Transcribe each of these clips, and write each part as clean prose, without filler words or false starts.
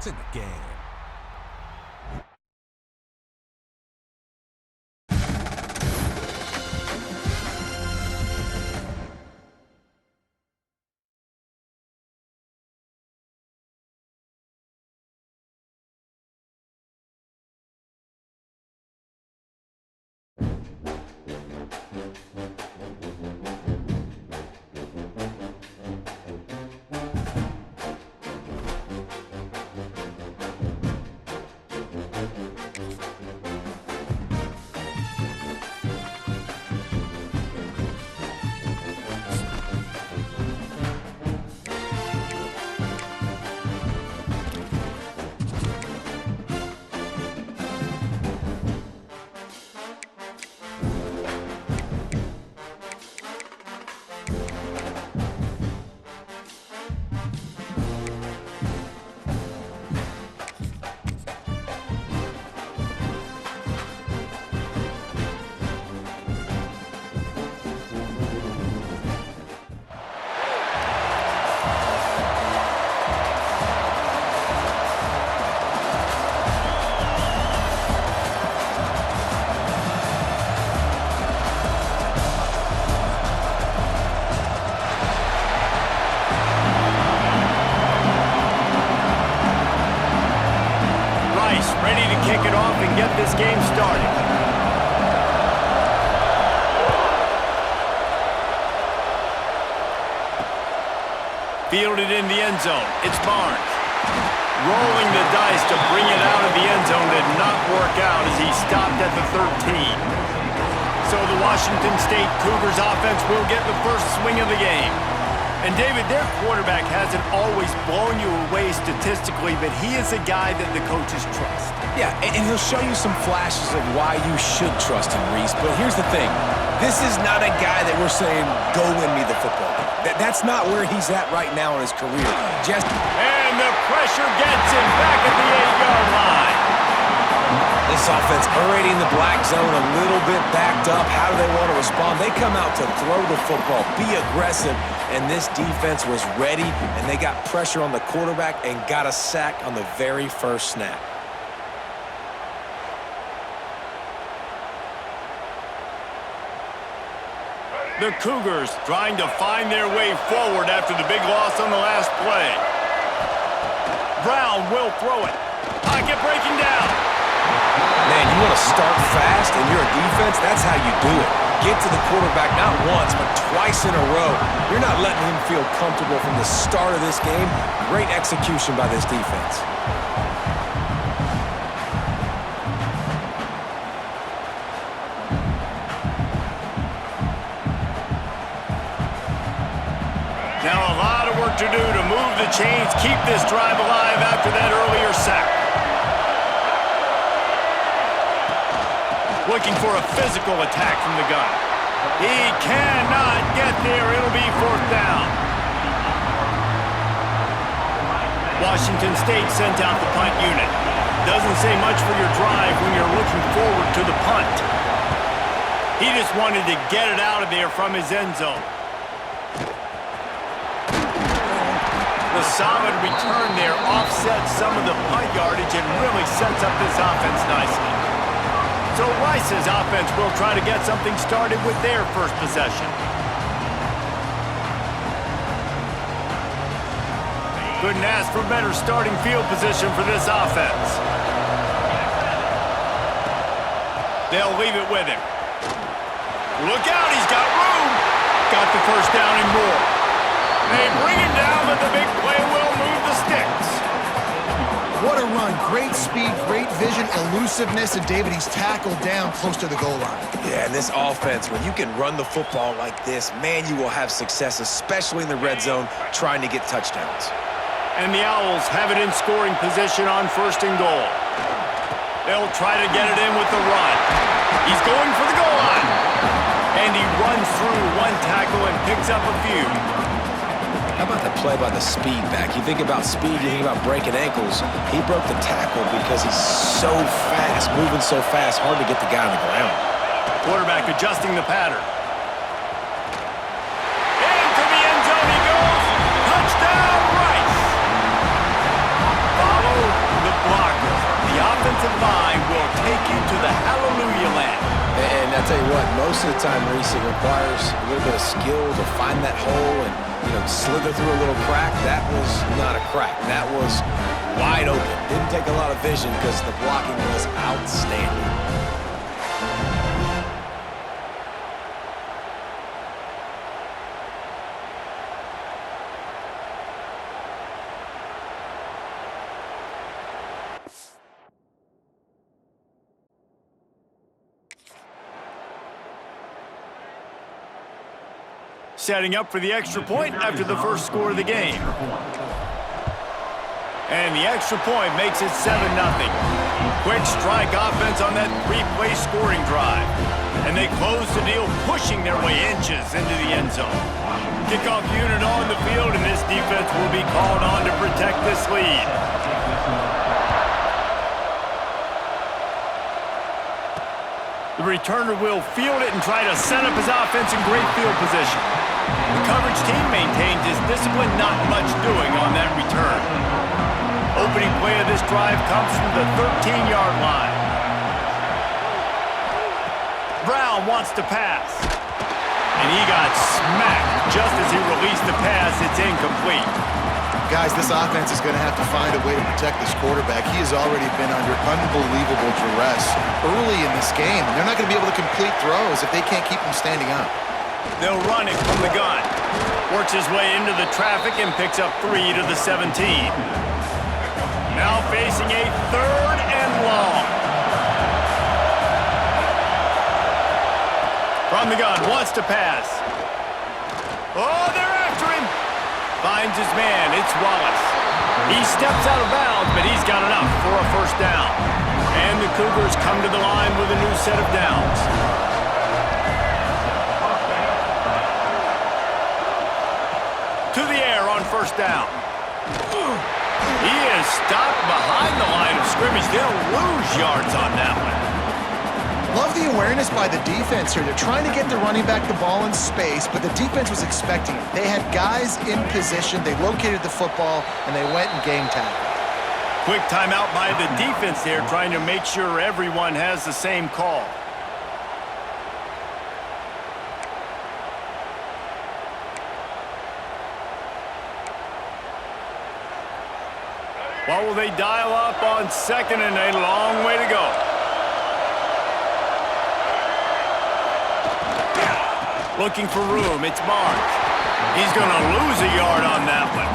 points in the game. This game started. Fielded in the end zone. It's Barnes. Rolling the dice to bring it out of the end zone did not work out as he stopped at the 13. So the Washington State Cougars offense will get the first swing of the game. And David, their quarterback hasn't always blown you away statistically, but he is a guy that the coaches trust. Yeah, and he'll show you some flashes of why you should trust him, Reese. But here's the thing. This is not a guy that we're saying, go win me the football game. That's not where he's at right now in his career. And the pressure gets him back at the 8-yard line. This offense already in the black zone, a little bit backed up. How do they want to respond? They come out to throw the football, be aggressive, and this defense was ready, and they got pressure on the quarterback and got a sack on the very first snap. The Cougars trying to find their way forward after the big loss on the last play. Brown will throw it. Pocket breaking down. Man, you want to start fast and you're a defense, that's how you do it. Get to the quarterback not once, but twice in a row. You're not letting him feel comfortable from the start of this game. Great execution by this defense. Now a lot of work to do to move the chains, keep this drive alive after that earlier sack. Looking for a physical attack from the gun. He cannot get there. It'll be fourth down. Washington State sent out the punt unit. Doesn't say much for your drive when you're looking forward to the punt. He just wanted to get it out of there from his end zone. The solid return there offsets some of the punt yardage and really sets up this offense nicely. So Rice's offense will try to get something started with their first possession. Couldn't ask for better starting field position for this offense. They'll leave it with him. Look out, he's got room. Got the first down and more. They bring him down, but the big play will move the sticks. What a run. Great speed, great vision, elusiveness, and David, he's tackled down close to the goal line. Yeah, and this offense, when you can run the football like this, man, you will have success, especially in the red zone, trying to get touchdowns. And the Owls have it in scoring position on first and goal. They'll try to get it in with the run. He's going for the goal line. And he runs through one tackle and picks up a few. How about the play by the speed back? You think about speed, you think about breaking ankles. He broke the tackle because he's so fast, moving so fast, hard to get the guy on the ground. Quarterback adjusting the pattern. Into the end zone he goes. Touchdown, Rice. Followed tell you what, most of the time, Reese, it requires a little bit of skill to find that hole and, slither through a little crack. That was not a crack. That was wide open. Didn't take a lot of vision because the blocking was outstanding. Setting up for the extra point after the first score of the game. And the extra point makes it 7-0. Quick strike offense on that three-play scoring drive. And they close the deal, pushing their way inches into the end zone. Kickoff unit on the field, and this defense will be called on to protect this lead. The returner will field it and try to set up his offense in great field position. The coverage team maintains his discipline, not much doing on that return. Opening play of this drive comes from the 13-yard line. Brown wants to pass. And he got smacked just as he released the pass. It's incomplete. Guys, this offense is going to have to find a way to protect this quarterback. He has already been under unbelievable duress early in this game. They're not going to be able to complete throws if they can't keep him standing up. They'll run it from the gun. Works his way into the traffic and picks up 3 to the 17. Now facing a 3rd and long. From the gun, wants to pass. Oh, they're after him. Finds his man, it's Wallace. He steps out of bounds, but he's got enough for a first down. And the Cougars come to the line with a new set of downs. To the air on first down. He is stopped behind the line of scrimmage. They'll lose yards on that one. Love the awareness by the defense here. They're trying to get the running back the ball in space, but the defense was expecting it. They had guys in position. They located the football, and they went and game tackled. Quick timeout by the defense here, trying to make sure everyone has the same call. What will they dial up on second and a long way to go? Looking for room, it's Barnes. He's going to lose a yard on that one.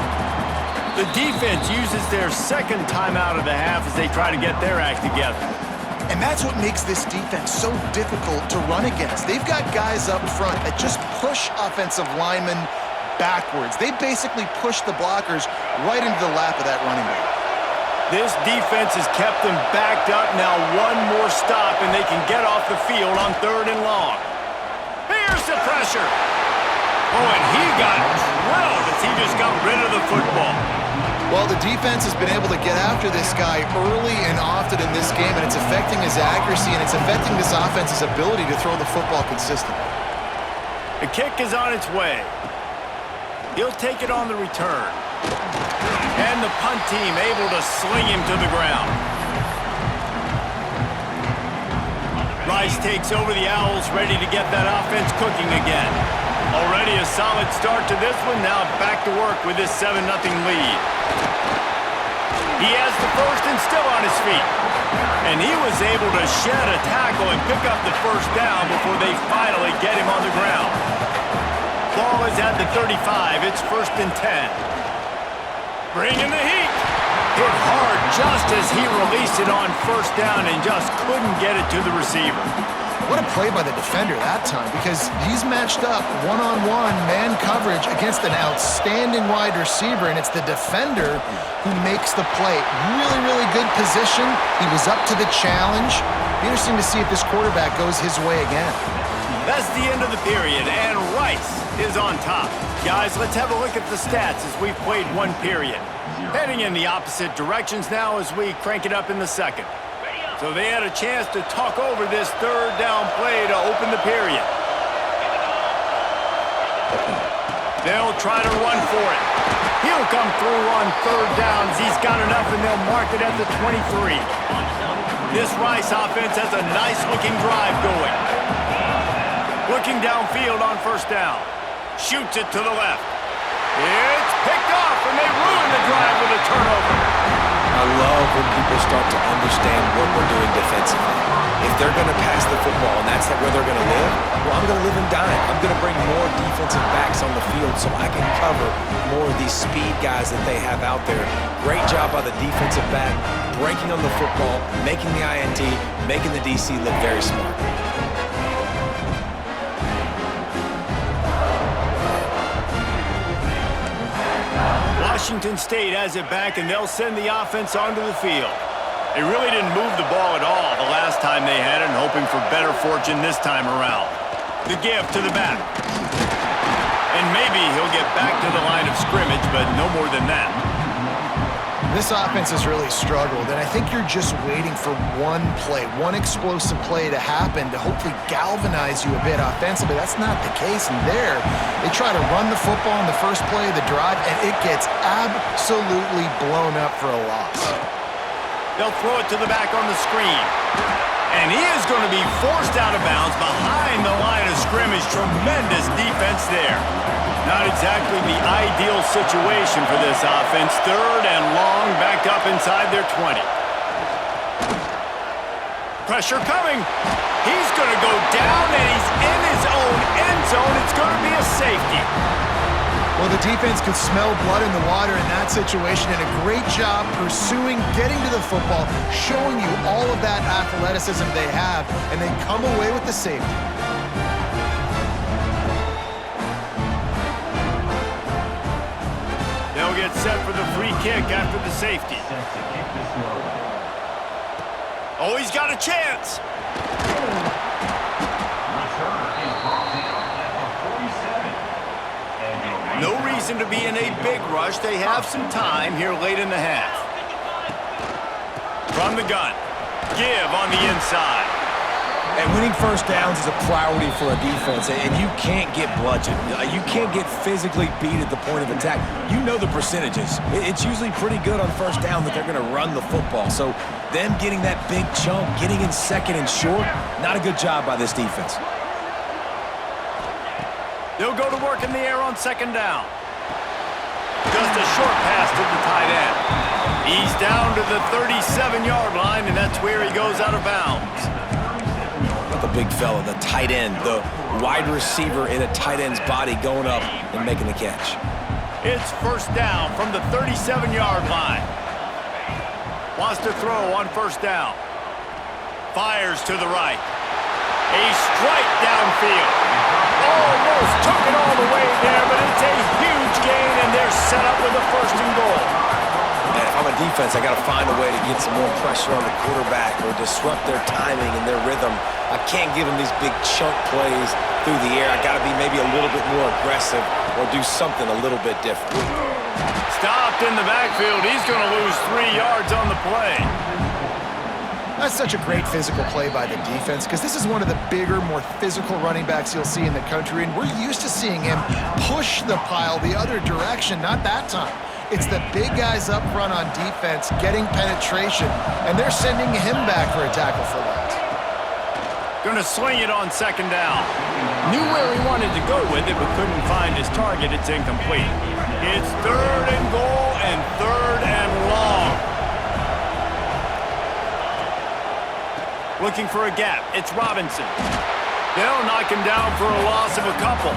The defense uses their second timeout of the half as they try to get their act together. And that's what makes this defense so difficult to run against. They've got guys up front that just push offensive linemen backwards. They basically push the blockers right into the lap of that running back. This defense has kept them backed up. Now one more stop, and they can get off the field on 3rd and long. Here's the pressure. Oh, and he got drilled as he just got rid of the football. Well, the defense has been able to get after this guy early and often in this game, and it's affecting his accuracy, and it's affecting this offense's ability to throw the football consistently. The kick is on its way. He'll take it on the return. And the punt team able to sling him to the ground. Rice takes over the Owls, ready to get that offense cooking again. Already a solid start to this one, now back to work with this 7-0 lead. He has the first and still on his feet. And he was able to shed a tackle and pick up the first down before they finally get him on the ground. Ball is at the 35, it's 1st and 10. Bringing the heat. Hit hard just as he released it on first down and just couldn't get it to the receiver. What a play by the defender that time, because he's matched up one-on-one man coverage against an outstanding wide receiver, and it's the defender who makes the play. Really, really good position. He was up to the challenge. Be interesting to see if this quarterback goes his way again. That's the end of the period, and Rice is on top. Guys, let's have a look at the stats as we've played one period. Heading in the opposite directions now as we crank it up in the second. So they had a chance to talk over this 3rd down play to open the period. They'll try to run for it. He'll come through on 3rd downs. He's got enough, and they'll mark it at the 23. This Rice offense has a nice-looking drive going. Looking downfield on first down. Shoots it to the left. It's picked off, and they ruin the drive with a turnover. I love when people start to understand what we're doing defensively. If they're going to pass the football and that's where they're going to live, well, I'm going to live and die. I'm going to bring more defensive backs on the field so I can cover more of these speed guys that they have out there. Great job by the defensive back, breaking on the football, making the INT, making the DC look very smart. Washington State has it back, and they'll send the offense onto the field. They really didn't move the ball at all the last time they had it, and hoping for better fortune this time around. The give to the back. And maybe he'll get back to the line of scrimmage, but no more than that. This offense has really struggled, and I think you're just waiting for one play, one explosive play to happen to hopefully galvanize you a bit offensively. That's not the case, and there, they try to run the football in the first play of the drive, and it gets absolutely blown up for a loss. They'll throw it to the back on the screen. And he is going to be forced out of bounds behind the line of scrimmage. Tremendous defense there. Not exactly the ideal situation for this offense. Third and long, back up inside their 20. Pressure coming. He's going to go down, and he's in his own end zone. It's going to be a safety. Well, the defense could smell blood in the water in that situation, and a great job pursuing, getting to the football, showing you all of that athleticism they have, and they come away with the safety. They'll get set for the free kick after the safety. Oh, he's got a chance. No reason to be in a big rush. They have some time here late in the half. From the gun. Give on the inside. And winning first downs is a priority for a defense, and you can't get bludgeoned. You can't get physically beat at the point of attack. You know the percentages. It's usually pretty good on first down that they're going to run the football. So them getting that big chunk, getting in second and short, not a good job by this defense. They'll go to work in the air on second down. Just a short pass to the tight end. He's down to the 37-yard line, and that's where he goes out of bounds. The big fella, the tight end, the wide receiver in a tight end's body going up and making the catch. It's first down from the 37-yard line. Wants to throw on first down. Fires to the right. A strike downfield. Almost took it all the way there, but it's a huge gain, and they're set up with a first and goal. And if I'm a defense, I got to find a way to get some more pressure on the quarterback or disrupt their timing and their rhythm. I can't give them these big chunk plays through the air. I got to be maybe a little bit more aggressive or do something a little bit different. Stopped in the backfield. He's going to lose 3 yards on the play. That's such a great physical play by the defense because this is one of the bigger, more physical running backs you'll see in the country, and we're used to seeing him push the pile the other direction, not that time. It's the big guys up front on defense getting penetration, and they're sending him back for a tackle for loss. Going to swing it on second down. Knew where he wanted to go with it, but couldn't find his target. It's incomplete. It's third and goal and third and long. Looking for a gap. It's Robinson. They'll knock him down for a loss of a couple.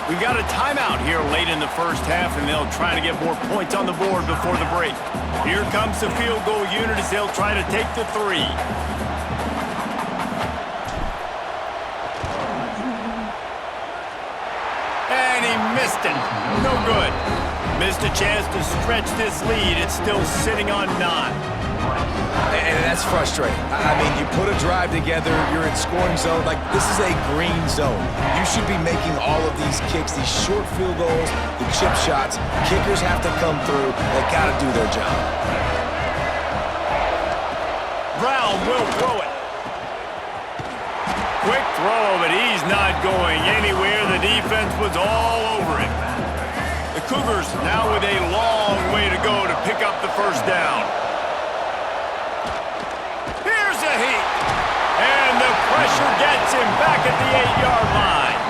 We've got a timeout here late in the first half, and they'll try to get more points on the board before the break. Here comes the field goal unit as they'll try to take the 3. And he missed it. No good. Missed a chance to stretch this lead. It's still sitting on 9. And that's frustrating. I mean, you put a drive together, you're in scoring zone. Like, this is a green zone. You should be making all of these kicks, these short field goals, the chip shots. Kickers have to come through. They got to do their job. Brown will throw it. Quick throw, but he's not going anywhere. The defense was all over him. The Cougars now with a long way to go to pick up the first down. Here's a heat. And the pressure gets him back at the 8-yard line.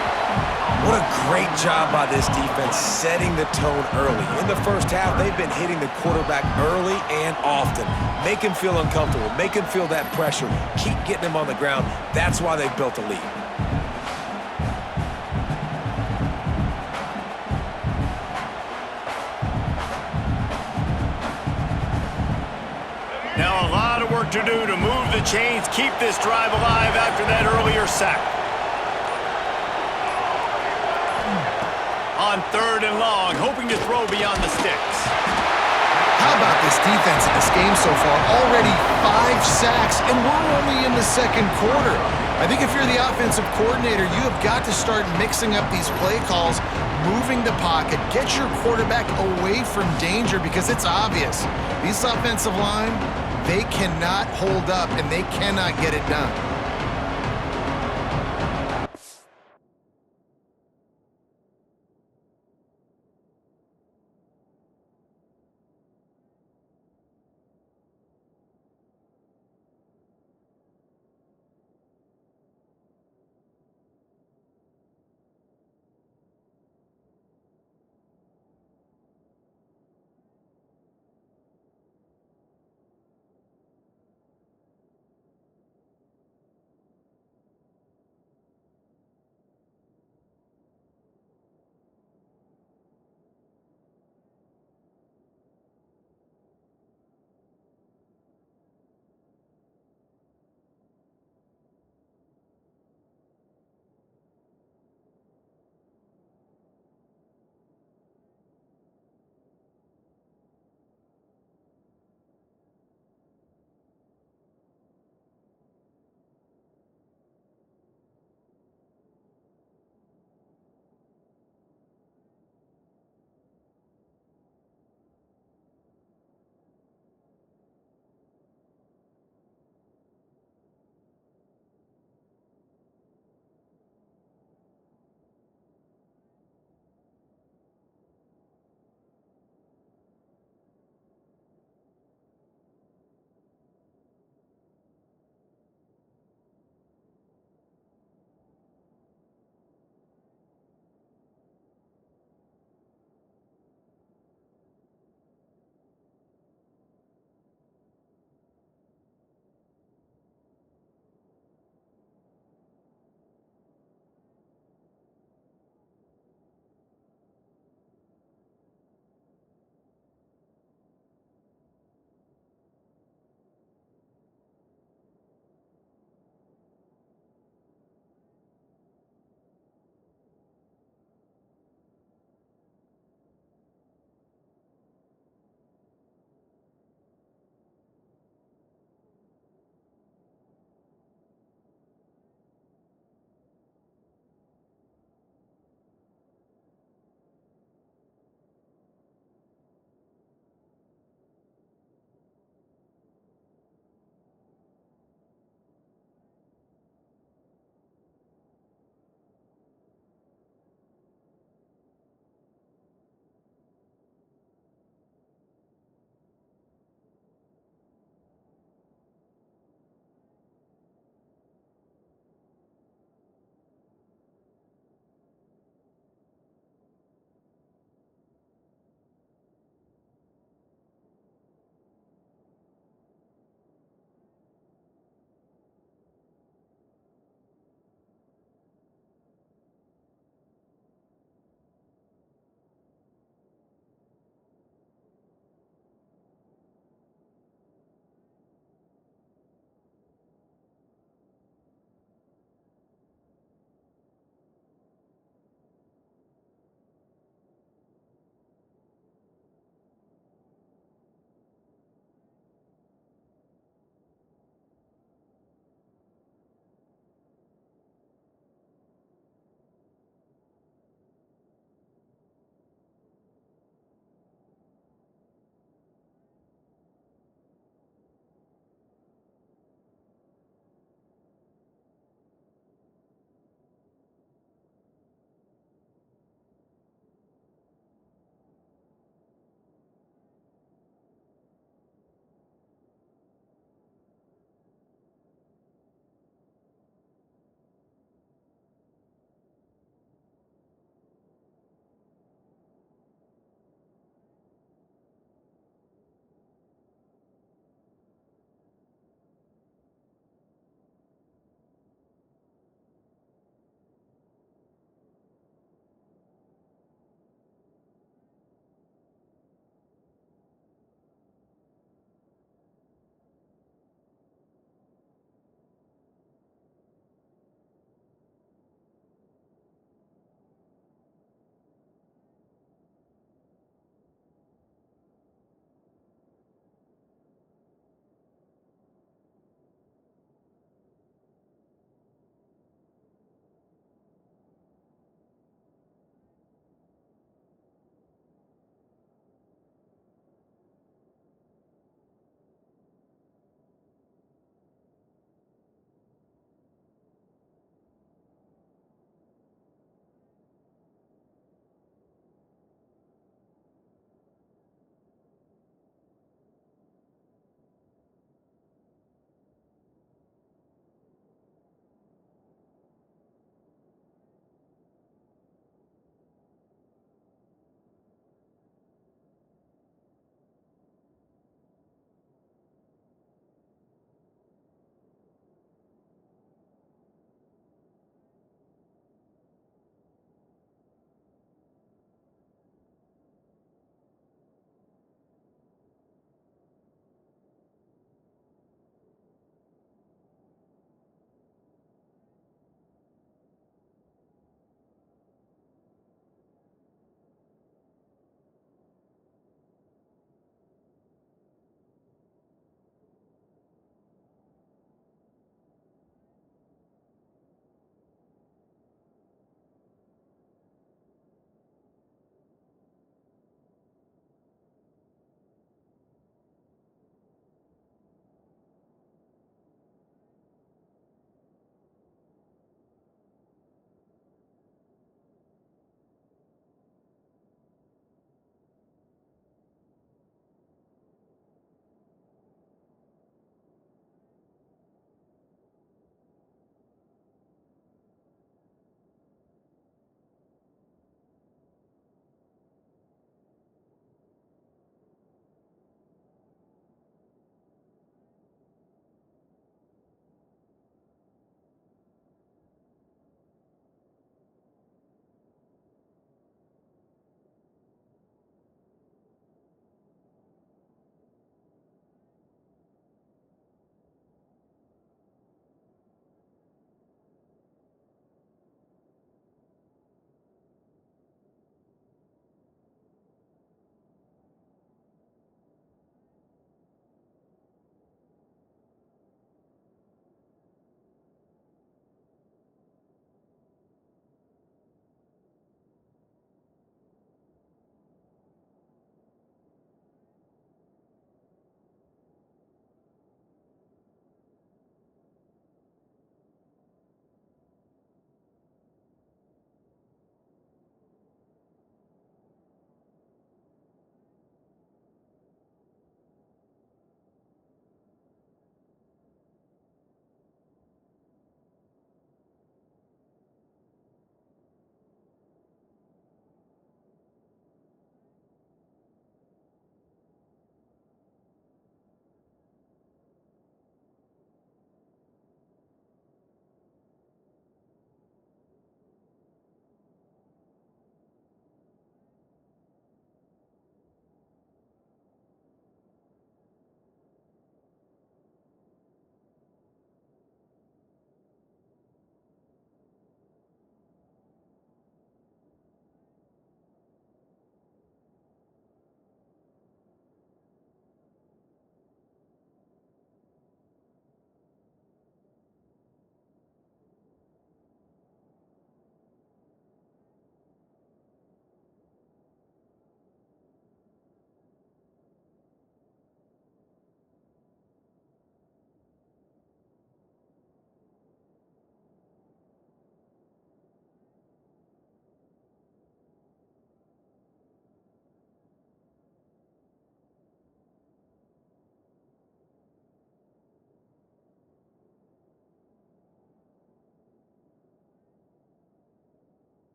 What a great job by this defense setting the tone early. In the first half, they've been hitting the quarterback early and often. Make him feel uncomfortable. Make him feel that pressure. Keep getting him on the ground. That's why they've built a lead. Now a lot of work to do to move the chains, keep this drive alive after that earlier sack. On 3rd and long, hoping to throw beyond the sticks. How about this defense in this game so far? Already 5 sacks, and we're only in the second quarter. I think if you're the offensive coordinator, you have got to start mixing up these play calls, moving the pocket, get your quarterback away from danger, because it's obvious. These offensive line, they cannot hold up, and they cannot get it done.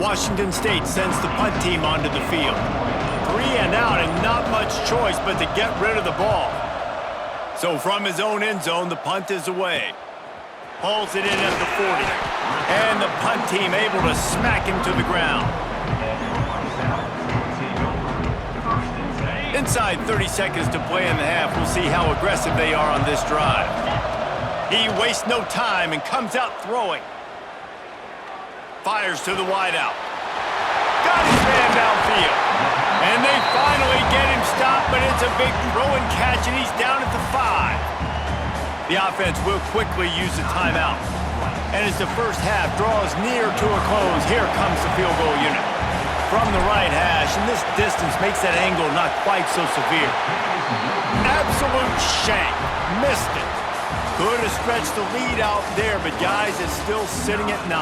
Washington State sends the punt team onto the field. 3 and out and not much choice but to get rid of the ball. So from his own end zone, the punt is away. Hauls it in at the 40. And the punt team able to smack him to the ground. Inside 30 seconds to play in the half. We'll see how aggressive they are on this drive. He wastes no time and comes out throwing. Fires to the wideout. Got his man downfield. And they finally get him stopped, but it's a big throw and catch, and he's down at the 5. The offense will quickly use the timeout. And as the first half draws near to a close, here comes the field goal unit. From the right hash, and this distance makes that angle not quite so severe. Absolute shank. Missed it. Could have stretched the lead out there, but guys, it's still sitting at 9.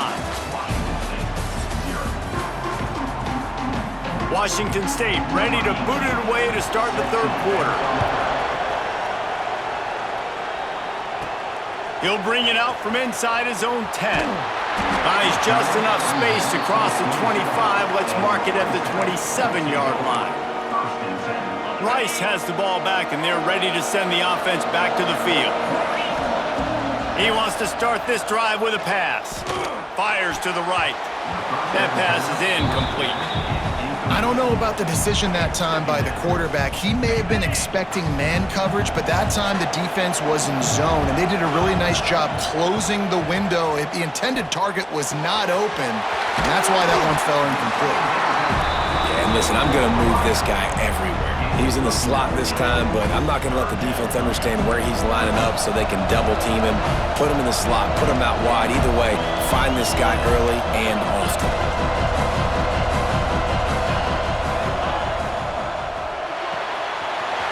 Washington State ready to boot it away to start the third quarter. He'll bring it out from inside his own 10. Buys just enough space to cross the 25. Let's mark it at the 27-yard line. Rice has the ball back, and they're ready to send the offense back to the field. He wants to start this drive with a pass. Fires to the right. That pass is incomplete. I don't know about the decision that time by the quarterback. He may have been expecting man coverage, but that time the defense was in zone, and they did a really nice job closing the window. If the intended target was not open, and that's why that one fell incomplete. Yeah, and listen, I'm going to move this guy everywhere. He's in the slot this time, but I'm not going to let the defense understand where he's lining up so they can double team him, put him in the slot, put him out wide. Either way, find this guy early and often.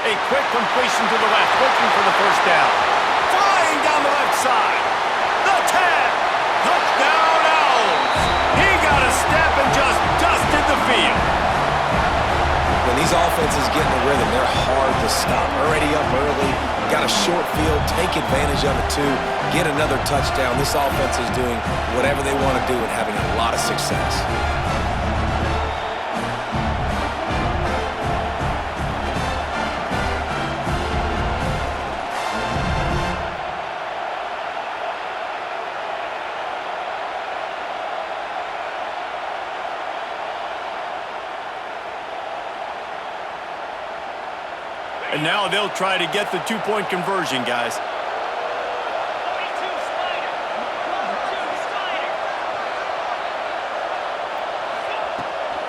A quick completion to the left, looking for the first down. Flying down the left side. The tag. Touchdown Owls. He got a step and just dusted the field. When these offenses get in the rhythm, they're hard to stop. Already up early, got a short field, take advantage of it too, get another touchdown. This offense is doing whatever they want to do and having a lot of success. And now they'll try to get the two-point conversion, guys.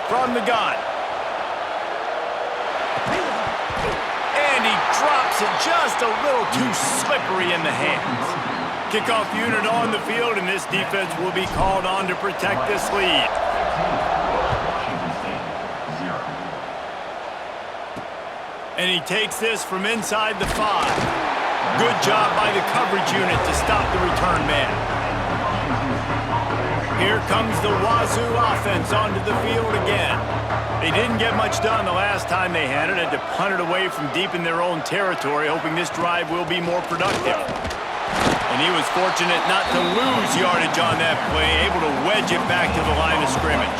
From the gun. And he drops it just a little too slippery in the hands. Kickoff unit on the field, and this defense will be called on to protect this lead. And he takes this from inside the 5. Good job by the coverage unit to stop the return man. Here comes the Wazoo offense onto the field again. They didn't get much done the last time they had it. Had to punt it away from deep in their own territory, hoping this drive will be more productive. And he was fortunate not to lose yardage on that play, able to wedge it back to the line of scrimmage.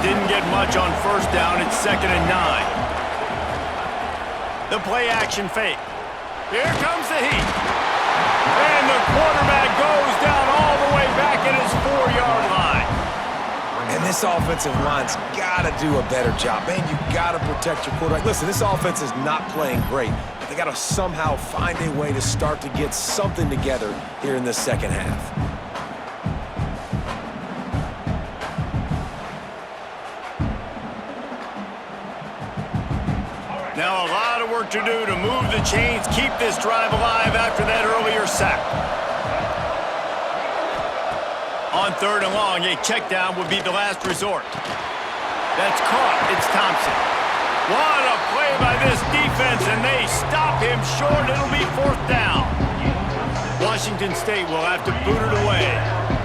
Didn't get much on first down. It's 2nd and 9. The play-action fake. Here comes the heat. And the quarterback goes down all the way back at his 4-yard line. And this offensive line's got to do a better job. Man, you got to protect your quarterback. Listen, this offense is not playing great, but they got to somehow find a way to start to get something together here in the second half. Now a lot of work to do to move the chains, keep this drive alive after that earlier sack. On 3rd and long, a check down would be the last resort. That's caught. It's Thompson. What a play by this defense, and they stop him short. It'll be 4th down. Washington State will have to boot it away.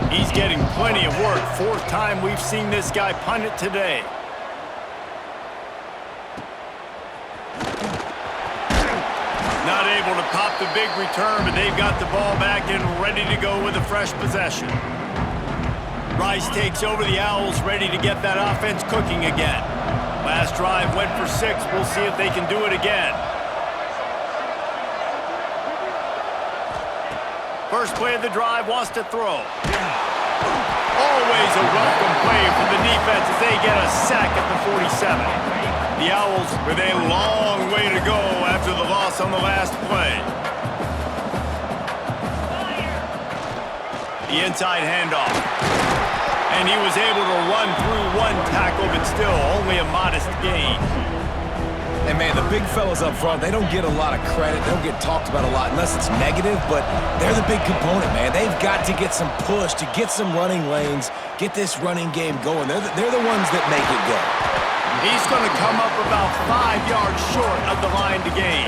He's getting plenty of work. 4th time we've seen this guy punt it today. Not able to pop the big return, but they've got the ball back and ready to go with a fresh possession. Rice takes over the Owls, ready to get that offense cooking again. Last drive went for 6. We'll see if they can do it again. First play of the drive, wants to throw. Always a welcome play for the defense as they get a sack at the 47. The Owls with a long way to go after the loss on the last play. The inside handoff. And he was able to run through one tackle, but still only a modest gain. And, man, the big fellas up front, they don't get a lot of credit. They don't get talked about a lot unless it's negative, but they're the big component, man. They've got to get some push, to get some running lanes, get this running game going. They're the ones that make it go. He's going to come up about 5 yards short of the line to gain.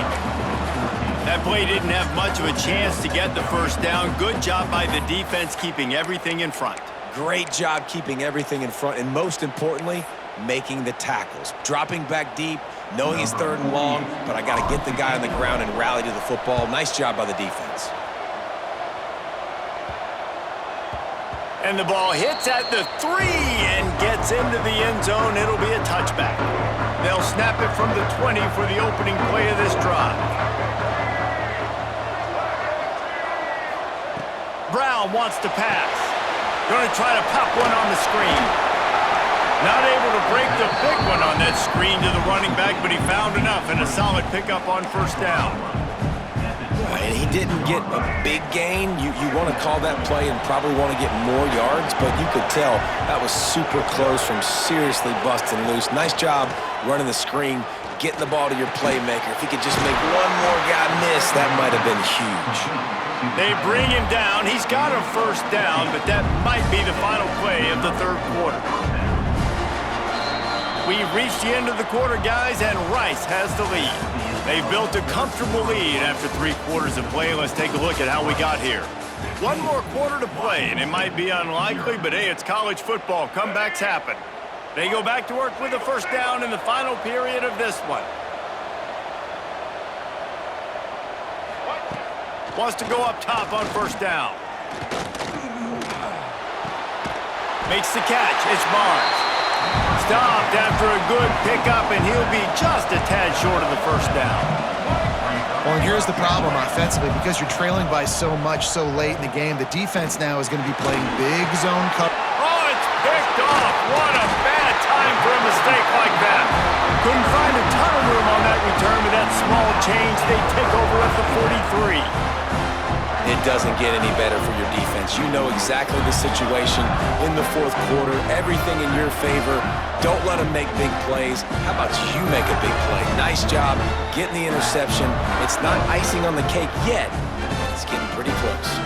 That play didn't have much of a chance to get the first down. Good job by the defense keeping everything in front. Great job keeping everything in front, and most importantly, making the tackles. Dropping back deep, knowing he's 3rd and long, but I got to get the guy on the ground and rally to the football. Nice job by the defense. And the ball hits at the 3 and gets into the end zone. It'll be a touchback. They'll snap it from the 20 for the opening play of this drive. Brown wants to pass. Going to try to pop one on the screen. Not able to break the big one on that screen to the running back, but he found enough and a solid pickup on first down. And he didn't get a big gain. You want to call that play and probably want to get more yards, but you could tell that was super close from seriously busting loose. Nice job running the screen, getting the ball to your playmaker. If he could just make one more guy miss, that might have been huge. They bring him down. He's got a first down, but that might be the final play of the 3rd quarter. We've reached the end of the quarter, guys, and Rice has the lead. They've built a comfortable lead after 3 quarters of play. Let's take a look at how we got here. One more quarter to play, and it might be unlikely, but hey, it's college football. Comebacks happen. They go back to work with a first down in the final period of this one. Wants to go up top on first down. Makes the catch. It's Barnes. Stopped after a good pickup, and he'll be just a tad short of the first down. Well, and here's the problem offensively. Because you're trailing by so much so late in the game, the defense now is going to be playing big zone cover. Oh, it's picked off. What a bad time for a mistake like that. Couldn't find a ton of room on that return with that small change. They take over at the 43. It doesn't get any better for your defense. You know exactly the situation in the 4th quarter. Everything in your favor. Don't let them make big plays. How about you make a big play? Nice job getting the interception. It's not icing on the cake yet, but it's getting pretty close.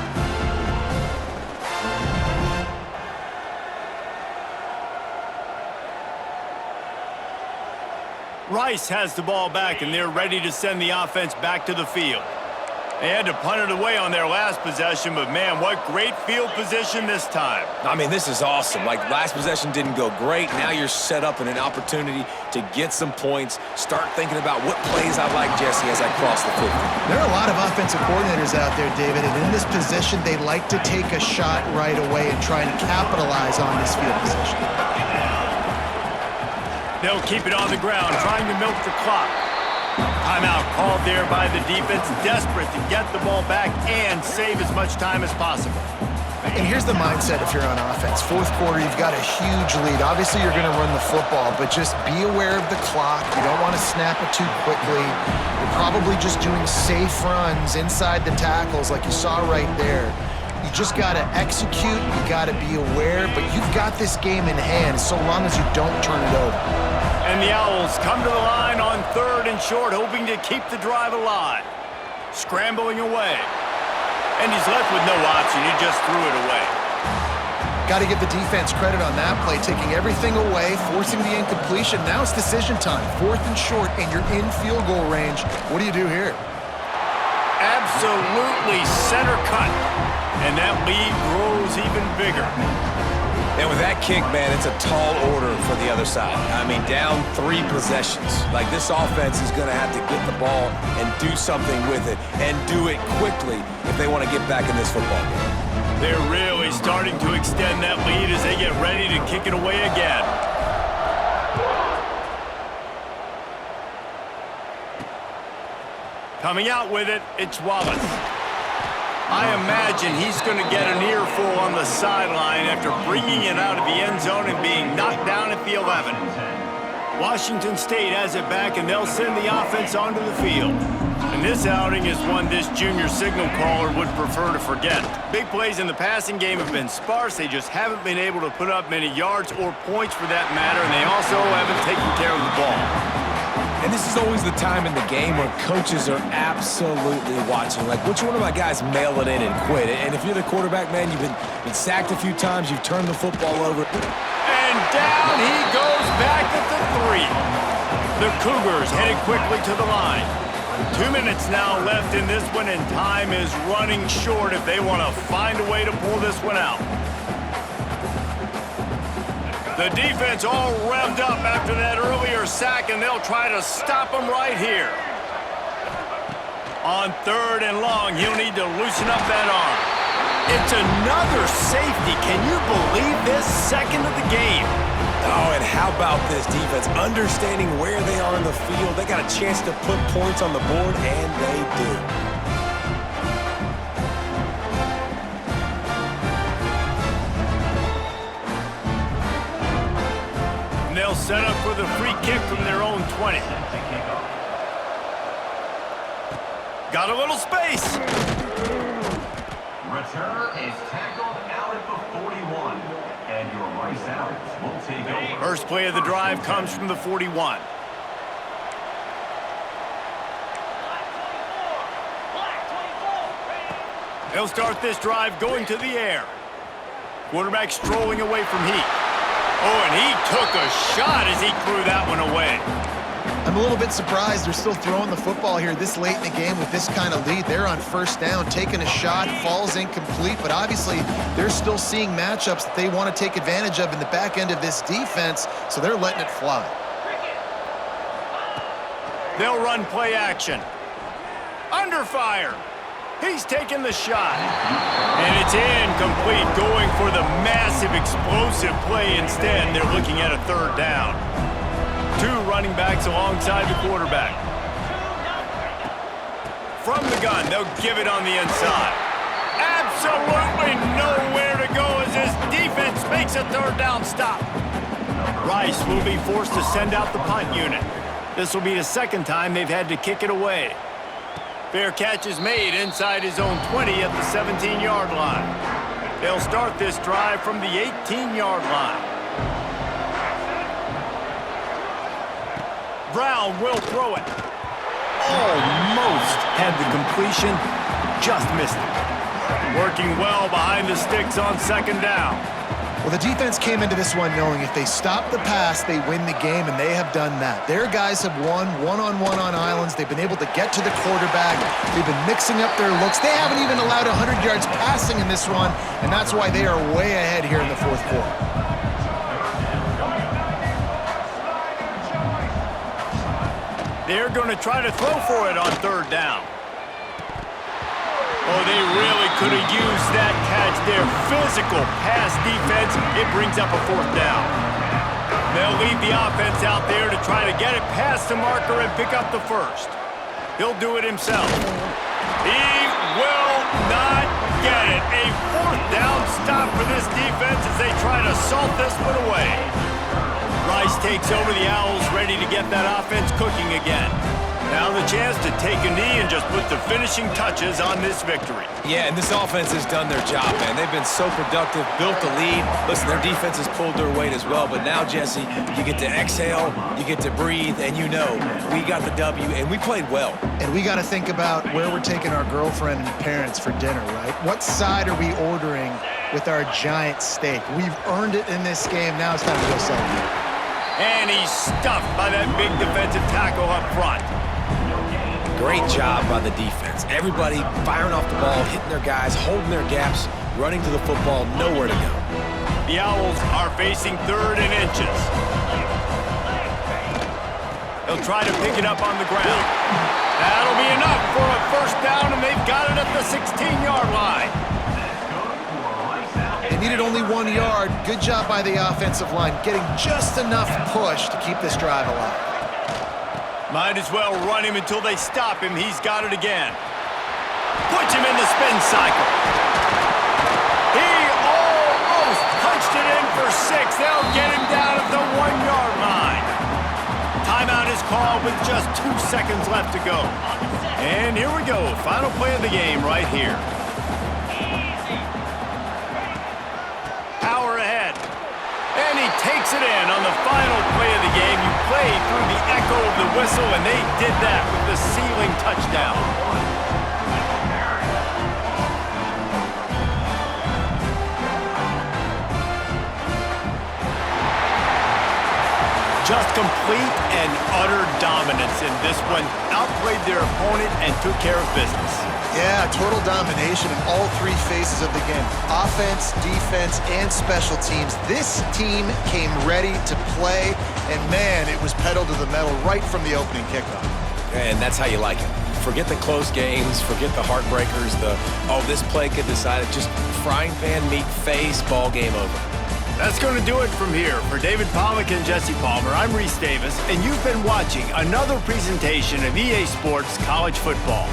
Rice has the ball back, and they're ready to send the offense back to the field. They had to punt it away on their last possession, but man, what great field position this time. I mean, this is awesome. Like, last possession didn't go great. Now you're set up in an opportunity to get some points. Start thinking about what plays I like, Jesse, as I cross the 50. There are a lot of offensive coordinators out there, David, and in this position, they like to take a shot right away and try and capitalize on this field position. They'll keep it on the ground, trying to milk the clock. Timeout called there by the defense, desperate to get the ball back and save as much time as possible. And here's the mindset if you're on offense. 4th quarter, you've got a huge lead. Obviously, you're going to run the football, but just be aware of the clock. You don't want to snap it too quickly. You're probably just doing safe runs inside the tackles like you saw right there. You just got to execute. You got to be aware, but you've got this game in hand so long as you don't turn it over. And the Owls come to the line on 3rd and short, hoping to keep the drive alive. Scrambling away. And he's left with no option. He just threw it away. Got to give the defense credit on that play, taking everything away, forcing the incompletion. Now it's decision time. 4th and short, and you're in field goal range. What do you do here? Absolutely center cut. And that lead grows even bigger. And with that kick, man, it's a tall order for the other side. I mean, down 3 possessions. Like, this offense is going to have to get the ball and do something with it, and do it quickly if they want to get back in this football game. They're really starting to extend that lead as they get ready to kick it away again. Coming out with it, it's Wallace. I imagine he's going to get an earful on the sideline after bringing it out of the end zone and being knocked down at the 11. Washington State has it back, and they'll send the offense onto the field. And this outing is one this junior signal caller would prefer to forget. Big plays in the passing game have been sparse. They just haven't been able to put up many yards or points for that matter, and they also haven't taken care of the ball. And this is always the time in the game when coaches are absolutely watching. Like, which one of my guys mail it in and quit? And if you're the quarterback, man, you've been sacked a few times, you've turned the football over. And down he goes back at the 3. The Cougars headed quickly to the line. 2 minutes now left in this one, and time is running short if they want to find a way to pull this one out. The defense all revved up after that earlier sack, and they'll try to stop them right here. On 3rd and long, he'll need to loosen up that arm. It's another safety. Can you believe this? Second of the game. Oh, and how about this defense? Understanding where they are in the field. They got a chance to put points on the board, and they do. And they'll set up for the free kick from their own 20. Got a little space. Returner is tackled out at the 41. And your Rice Owls will take over. First play of the drive comes from the 41. He'll start this drive going to the air. Quarterback strolling away from Heat. Oh, and he took a shot as he threw that one away. I'm a little bit surprised they're still throwing the football here this late in the game with this kind of lead. They're on first down, taking a shot, falls incomplete, but obviously they're still seeing matchups that they want to take advantage of in the back end of this defense, so they're letting it fly. They'll run play action. Under fire. He's taking the shot. And it's incomplete, going for the massive explosive play instead. They're looking at a 3rd down. 2 running backs alongside the quarterback. From the gun, they'll give it on the inside. Absolutely nowhere to go as this defense makes a 3rd down stop. Rice will be forced to send out the punt unit. This will be the 2nd time they've had to kick it away. Fair catch is made inside his own 20 at the 17-yard line. They'll start this drive from the 18-yard line. Brown will throw it. Almost had the completion, just missed it. Working well behind the sticks on 2nd down. Well, the defense came into this one knowing if they stop the pass, they win the game, and they have done that. Their guys have won one-on-one on islands. They've been able to get to the quarterback. They've been mixing up their looks. They haven't even allowed 100 yards passing in this one, and that's why they are way ahead here in the 4th quarter. They're going to try to throw for it on 3rd down. Oh, they really could have used that catch there. Physical pass defense. It brings up a 4th down. They'll leave the offense out there to try to get it past the marker and pick up the 1st. He'll do it himself. He will not get it. A 4th down stop for this defense as they try to salt this one away. Rice takes over the Owls, ready to get that offense cooking again. Now the chance to take a knee and just put the finishing touches on this victory. Yeah, and this offense has done their job, man. They've been so productive, built the lead. Listen, their defense has pulled their weight as well, but now, Jesse, you get to exhale, you get to breathe, and you know we got the W, and we played well. And we got to think about where we're taking our girlfriend and parents for dinner, right? What side are we ordering with our giant steak? We've earned it in this game. Now it's time to go celebrate. And he's stuffed by that big defensive tackle up front. Great job by the defense. Everybody firing off the ball, hitting their guys, holding their gaps, running to the football, nowhere to go. The Owls are facing 3rd and inches. They'll try to pick it up on the ground. That'll be enough for a 1st down, and they've got it at the 16-yard line. They needed only 1 yard. Good job by the offensive line, getting just enough push to keep this drive alive. Might as well run him until they stop him. He's got it again. Puts him in the spin cycle. He almost punched it in for 6. They'll get him down at the 1-yard line. Timeout is called with just 2 seconds left to go. And here we go. Final play of the game right here. Power ahead. And he takes it in on the final play of the game. You play through the echo of the whistle, and they did that with the sealing touchdown. Just complete and utter dominance in this one. Outplayed their opponent and took care of business. Yeah, total domination in all 3 phases of the game. Offense, defense, and special teams. This team came ready to play, and man, it was pedal to the metal right from the opening kickoff. And that's how you like it. Forget the close games, forget the heartbreakers, this play could decide it. Just frying pan meet face, ball game over. That's going to do it from here. For David Pollack and Jesse Palmer, I'm Reese Davis, and you've been watching another presentation of EA Sports College Football.